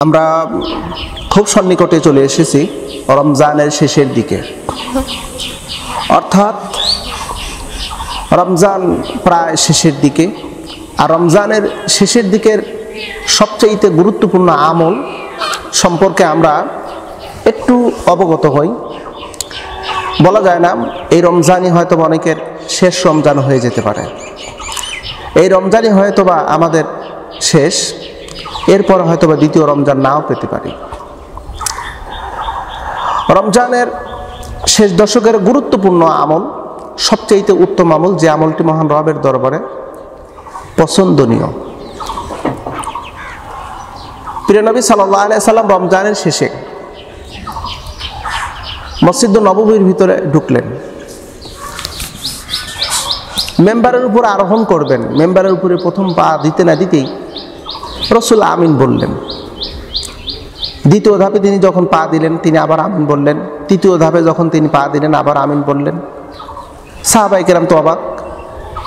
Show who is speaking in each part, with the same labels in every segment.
Speaker 1: আমরা খুব সন্নিকটে চলে এসেছি রমজানের শেষের দিকে, অর্থাৎ রমজান প্রায় শেষের দিকে। আর রমজানের শেষের দিকের সবচেয়ে গুরুত্বপূর্ণ আমল সম্পর্কে আমরা একটু অবগত হই। বলা যায় না এই রমজানই হয়তো অনেকের শেষ রমজান হয়ে যেতে পারে, এই রমজানই হয়তোবা আমাদের শেষ, এরপর হয়তোবা দ্বিতীয় রমজান নাও পেতে পারি। রমজানের শেষ দশকের গুরুত্বপূর্ণ আমল, সবচেয়ে উত্তম আমল, যে আমলটি মহান রবের দরবারে পছন্দনীয়। প্রিয় নবী সাল্লাল্লাহু আলাইহি সাল্লাম রমজানের শেষে মসজিদ নববীর ভিতরে ঢুকলেন, মেম্বারের উপর আরোহণ করবেন। মেম্বারের উপরে প্রথম পা দিতে না দিতেই রাসূল আমিন বললেন। দ্বিতীয় ধাপে তিনি যখন পা দিলেন তিনি আবার আমিন বললেন। তৃতীয় ধাপে যখন তিনি পা দিলেন আবার আমিন বললেন। সাহাবায়ে কেরাম তো অবাক,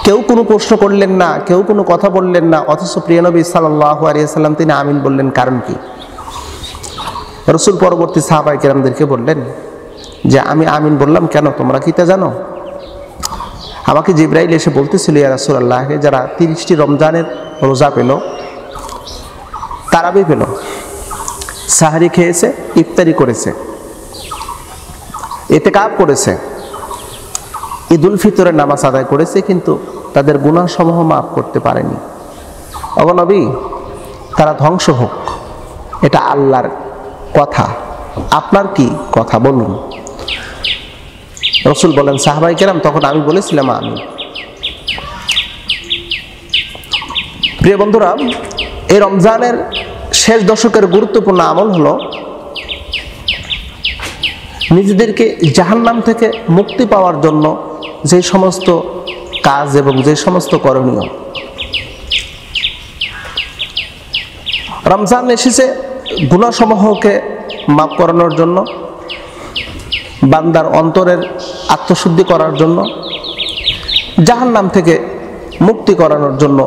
Speaker 1: কেউ কোনো প্রশ্ন করলেন না, কেউ কোনো কথা বললেন না, অথচ প্রিয় নবী সাল্লাল্লাহু আলাইহি সাল্লাম তিনি আমিন বললেন, কারণ কি? রাসূল পরবর্তী সাহাবায়ে কেরামদেরকে বললেন যে আমি আমিন বললাম কেন, তোমরা কি তা জানো? আমাকে জিবরাইল এসে বলতেছিল, ইয়া রাসূলুল্লাহ, যারা 30টি রমজানের রোজা পেল, তারাবি পেল, সাহারি খেয়েছে, ইফতারি করেছে, ইতিকাফ করেছে, ঈদুল ফিতরের নামাজ আদায় করেছে, কিন্তু তাদের গুনাহ সমূহ মাফ করতে পারেনি। ওগো নবী, তারা ধ্বংস হোক, এটা আল্লাহর কথা, আপনার কি কথা বলুন। রাসূল বলেন, সাহাবায়ে কেরাম তখন আমি বলেছিলাম আমি। প্রিয় বন্ধুরা, এই রমজানের শেষ দশকের গুরুত্বপূর্ণ আমল হলো নিজেদেরকে জাহান্নাম থেকে মুক্তি পাওয়ার জন্য যে সমস্ত কাজ এবং যে সমস্ত করণীয়। রমজান এসেছে গুনাহসমূহকে মাফ করানোর জন্য, বান্দার অন্তরের আত্মশুদ্ধি করার জন্য, জাহান্নাম থেকে মুক্তি করানোর জন্য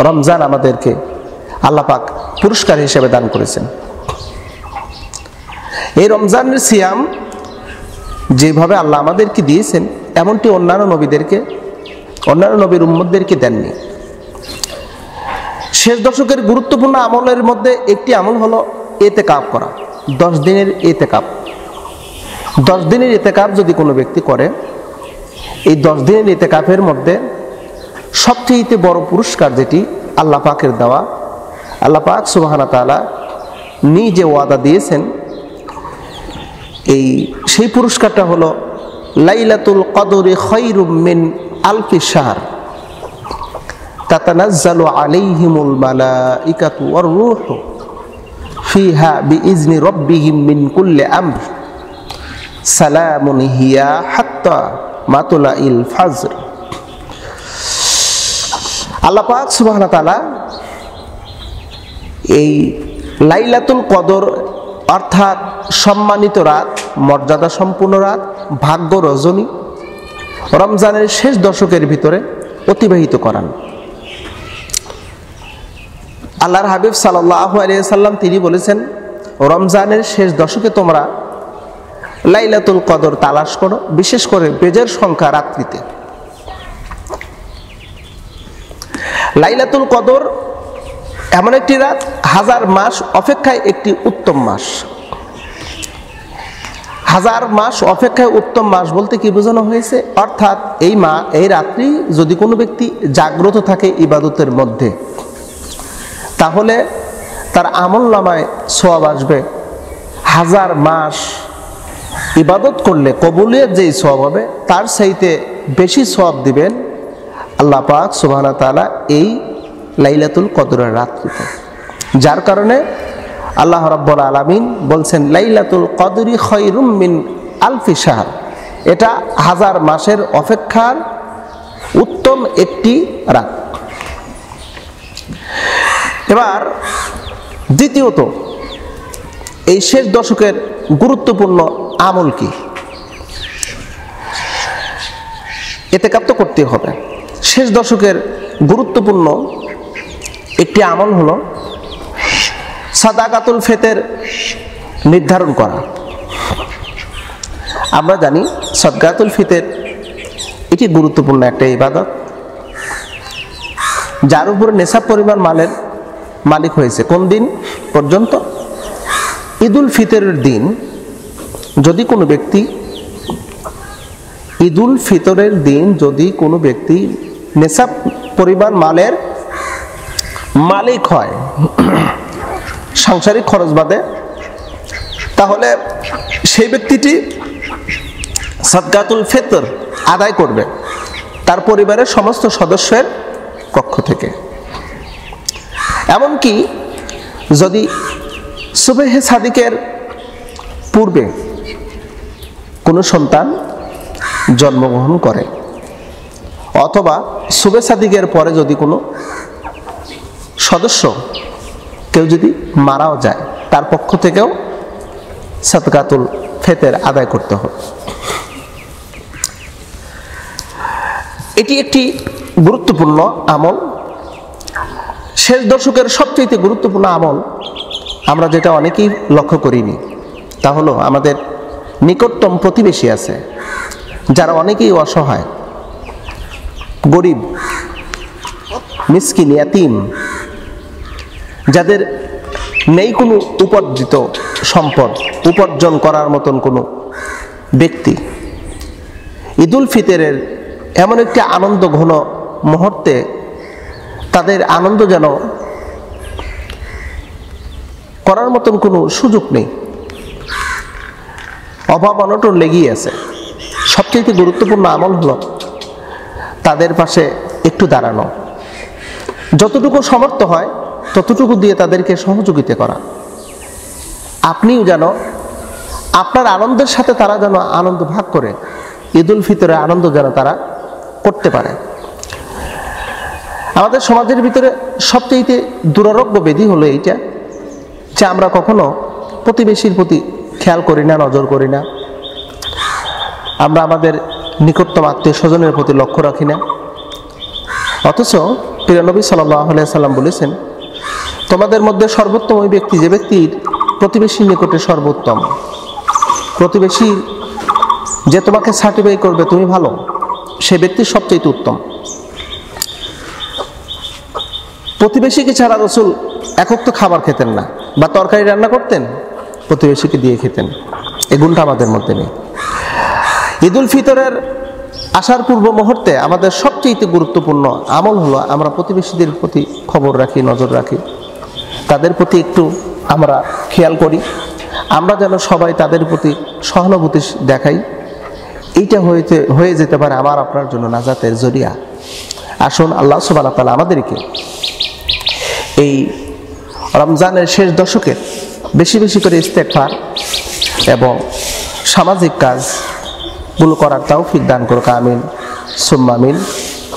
Speaker 1: রমজান আমাদেরকে আল্লাহ পাক পুরস্কার হিসেবে দান করেছেন। এই রমজানের সিয়াম যেভাবে আল্লাহ আমাদেরকে দিয়েছেন, এমনটি অন্যান্য নবীর উম্মতদেরকে দেননি। শেষ দশকের গুরুত্বপূর্ণ আমলের মধ্যে একটি আমল হলো ইতিকাফ করা। 10 দিনের ইতিকাফ। 10 দিনের ইতিকাফ যদি কোনো ব্যক্তি করে, এই 10 দিনের ইতিকাফের মধ্যে সবচেয়ে বড় পুরস্কার যেটি আল্লাহ পাকের দেওয়া, আল্লাহ পাক সুবহানাহু ওয়া তাআলা নিজে ওয়াদা দিয়েছেন, সেই পুরস্কারটা হলো লাইলাতুল কদরি খায়রুম মিন আলফি শাহর তাতানাজ্জালু আলাইহিমুল মালাইকাতু ওয়ার রূহু ফিহা বিইজনি রাব্বিহিম মিন কুল্লি আমর সালামুন হিয়া হাত্তা মাতলাইল ফাজর। আল্লাহ পাক সুবহানাহু ওয়া তাআলা এই লাইলাতুল কদর অর্থাৎ সম্মানিত রাত, মর্যাদা সম্পূর্ণ রাত, ভাগ্য রজনী রমজানের শেষ দশকের ভিতরে অতিবাহিত করান। আল্লাহর হাবিব সাল্লাল্লাহু আলাইহি সাল্লাম তিনি বলেছেন, রমজানের শেষ দশকে তোমরা লাইলাতুল কদর তালাশ করো, বিশেষ করে বেজের সংখ্যা রাত্রিতে। লাইলাতুল কদর এমন একটি রাত, 1000 মাস অপেক্ষায় একটি উত্তম মাস। 1000 মাস অপেক্ষায় উত্তম মাস বলতে কি বোঝানো হয়েছে? অর্থাৎ এই রাত্রি যদি কোনো ব্যক্তি জাগ্রত থাকে ইবাদতের মধ্যে, তাহলে তার আমলনামায় সওয়াব আসবে। 1000 মাস ইবাদত করলে কবুলিয়ত যেই সওয়াব হবে, তার চাইতে বেশি সওয়াব দিবেন আল্লাহ পাক সুবহানাহু ওয়া তাআলা এই লাইলাতুল কদরের রাত্রিতে। যার কারণে আল্লাহ রাব্বুল আলামিন বলছেন, লাইলাতুল কদরি খায়রুম মিন আলফি শাহর, এটা 1000 মাসের অপেক্ষার উত্তম একটি রাত। এবার দ্বিতীয়ত, এই শেষ দশকের গুরুত্বপূর্ণ আমল কি? ইতিকাফ তো করতে হবে। শেষ দশকের গুরুত্বপূর্ণ একটি আমল হলো সাদাকাতুল ফিতর নির্ধারণ করা। আমরা জানি সাদকাতুল ফিতর এটি গুরুত্বপূর্ণ একটা ইবাদত, যার উপরে নেশাব পরিমাণ মালের মালিক হয়েছে কোন দিন পর্যন্ত? ঈদুল ফিতরের দিন যদি কোনো ব্যক্তি ঈদুল ফিতরের দিন যদি কোনো ব্যক্তি নেশাব পরিমাণ মালের মালিক হয় সাংসারিক খরচ বাদে, তাহলে সেই ব্যক্তিটি সাদকাতুল ফিতর আদায় করবে তার পরিবারের সমস্ত সদস্যের পক্ষ থেকে। এমনকি যদি সুবহে সাদিকের পূর্বে কোনো সন্তান জন্মগ্রহণ করে অথবা সুবহে সাদিকের পরে যদি কোনো সদস্য কেউ যদি মারাও যায়, তার পক্ষ থেকেও সাদকাতুল ফিতর আদায় করতে হবে। এটি একটি গুরুত্বপূর্ণ আমল, শেষ দশকের সবচেয়ে গুরুত্বপূর্ণ আমল আমরা যেটা অনেকেই লক্ষ্য করিনি, তা হলো আমাদের নিকটতম প্রতিবেশী আছে যারা অনেকেই অসহায়, গরিব, মিসকিন, ইয়াতীম, যাদের নেই কোনো উপার্জিত সম্পদ, উপার্জন করার মতন কোনো ব্যক্তি। ঈদুল ফিতরের এমন একটি আনন্দ ঘন মুহূর্তে তাদের আনন্দ যেন করার মতন কোনো সুযোগ নেই, অভাব অনটন লেগেই আছে। সবচেয়ে গুরুত্বপূর্ণ আমল হলো তাদের পাশে একটু দাঁড়ানো, যতটুকু সামর্থ্য হয় ততটুকু দিয়ে তাদেরকে সহযোগিতা করা। আপনিও যেন আপনার আনন্দের সাথে তারা যেন আনন্দ ভাগ করে ঈদুল ফিতরের আনন্দ যেন তারা করতে পারে। আমাদের সমাজের ভিতরে সবচেয়ে দুরারোগ্য ব্যাধি হলো এইটা যে আমরা কখনো প্রতিবেশীর প্রতি খেয়াল করি না, নজর করি না, আমরা আমাদের নিকটতম আত্মীয় স্বজনের প্রতি লক্ষ্য রাখি না। অথচ প্রিয় নবী সাল্লাল্লাহু আলাইহি সাল্লাম বলেছেন, তোমাদের মধ্যে সর্বোত্তম ওই ব্যক্তি যে ব্যক্তির প্রতিবেশীর নিকটে সর্বোত্তম। প্রতিবেশী যে তোমাকে সার্টিফাই করবে তুমি ভালো, সে ব্যক্তি সবচেয়ে উত্তম। প্রতিবেশীকে ছাড়া রাসূল একক তো খাবার খেতেন না, বা তরকারি রান্না করতেন প্রতিবেশীকে দিয়ে খেতেন, এই গুণটা আমাদের মধ্যে নেই। ঈদুল ফিতরের আসার পূর্ব মুহূর্তে আমাদের সবচেয়ে গুরুত্বপূর্ণ আমল হলো আমরা প্রতিবেশীদের প্রতি খবর রাখি, নজর রাখি, তাদের প্রতি একটু আমরা খেয়াল করি, আমরা যেন সবাই তাদের প্রতি সহানুভূতি দেখাই। এইটা হয়ে যেতে পারে আমার আপনার জন্য নাজাতের জরিয়া। আসুন আল্লাহ সুবহানাহু ওয়া তাআলা আমাদেরকে এই রমজানের শেষ দশকে বেশি বেশি করে ইস্তেগফার এবং সামাজিক কাজগুলো করার তৌফিক দান করুক। আমিন সুম্মা আমিন।